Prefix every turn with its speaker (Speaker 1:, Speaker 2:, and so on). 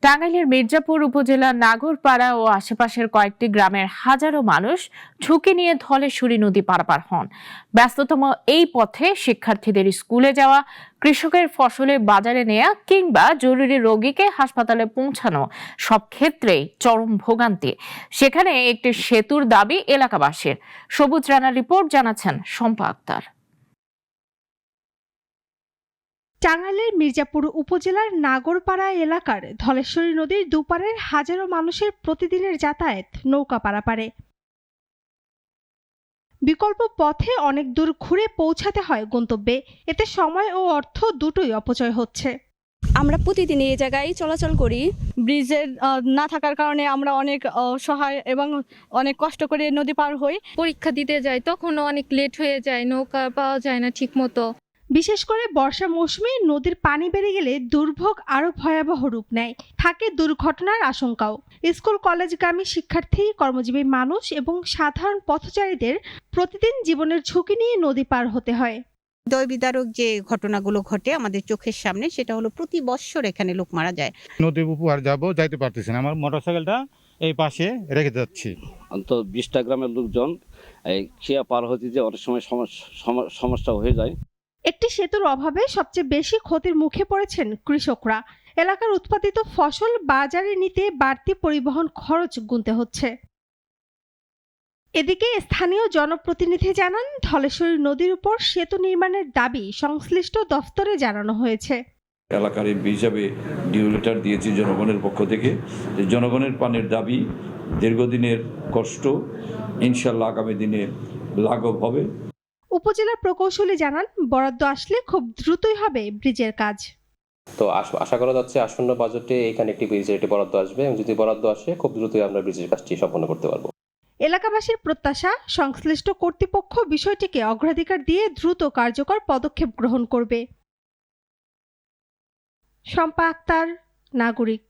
Speaker 1: টাঙ্গাইলের মির্জাপুর উপজেলার নাগরপাড়া ও আশেপাশের কয়েকটি গ্রামের হাজারো মানুষ ঝুঁকি নিয়ে ধলেশ্বরী নদী পারাপার হন। ব্যস্ততম এই পথে শিক্ষার্থীদের স্কুলে যাওয়া, কৃষকের ফসলে বাজারে নেওয়া কিংবা জরুরি রোগীকে হাসপাতালে পৌঁছানো সব ক্ষেত্রেই চরম ভোগান্তি। সেখানে একটি সেতুর দাবি এলাকাবাসীর। সবুজ রানার রিপোর্ট জানাচ্ছেন শম্পা আক্তার।
Speaker 2: টাঙ্গাইলের মির্জাপুর উপজেলার নাগরপাড়া এলাকার ধলেশ্বরী নদীর দুপারের হাজারো মানুষের প্রতিদিনের যাতায়াত নৌকা পারাপারে। বিকল্প পথে অনেক দূর ঘুরে পৌঁছাতে হয় গন্তব্যে। এতে সময় ও অর্থ দুটোই অপচয় হচ্ছে।
Speaker 3: আমরা প্রতিদিন এই জায়গায় চলাচল করি। ব্রিজের না থাকার কারণে আমরা অনেক সহায় এবং অনেক কষ্ট করে নদী পার হই।
Speaker 4: পরীক্ষা দিতে যাই তখন অনেক লেট হয়ে যায়, নৌকা পাওয়া যায় না ঠিক মতো।
Speaker 2: বিশেষ করে বর্ষা মৌসুমে নদীর পানি বেড়ে গেলে দুর্ভোগ আরো ভয়াবহ রূপ নেয়। থাকে দুর্ঘটনার আশঙ্কাও। স্কুল কলেজগামী শিক্ষার্থী, কর্মজীবী মানুষ এবং সাধারণ পথচারীদের প্রতিদিন জীবনের ঝুঁকি নিয়ে নদী পার হতে হয়।
Speaker 5: হৃদয় বিদারক যে ঘটনাগুলো ঘটে আমাদের চোখের সামনে, সেটা হলো প্রতি বছর এখানে লোক মারা যায়।
Speaker 6: নদীর উপর যাইতে পারতেছি না, আমার মোটরসাইকেলটা এই পাশে রেখে যাচ্ছি।
Speaker 7: অন্তত 20টা গ্রামের লোকজন এই খেয়া পার হতে যে অনেক সময় সমস্যা হয়ে যায়।
Speaker 2: একটি সেতুর অভাবে সবচেয়ে বেশি ক্ষতির মুখে পড়েছেন কৃষকরা। এলাকার উৎপাদিত ফসল বাজারে নিতে বাড়তি পরিবহন খরচ গুনতে হচ্ছে। এদিকে স্থানীয় জনপ্রতিনিধি জানান, ধলেশ্বরী নদীর উপর সেতু নির্মাণের দাবি সংশ্লিষ্ট দফতরে জানানো হয়েছে।
Speaker 8: এলাকার এমপি হিসাবে ডিউ লেটার দিয়েছি জনগণের পক্ষ থেকে। জনগণের পানির দাবি, দীর্ঘদিনের কষ্ট, ইনশাল্লাহ আগামী দিনে লাঘব হবে।
Speaker 2: উপজেলার প্রকৌশলী জানান, বরাদ্দ আসলে খুব দ্রুতই হবে ব্রিজের কাজ।
Speaker 9: তো আশা করা যাচ্ছে আসন্ন বাজেটে এখানে একটি ব্রিজের বরাদ্দ আসবে, এবং যদি বরাদ্দ আসে খুব দ্রুতই আমরা ব্রিজের কাজটি সম্পন্ন করতে পারবো।
Speaker 2: এলাকাবাসীর প্রত্যাশা, সংশ্লিষ্ট কর্তৃপক্ষ বিষয়টিকে অগ্রাধিকার দিয়ে দ্রুত কার্যকর পদক্ষেপ গ্রহণ করবে। শম্পা আক্তার, নাগরিক।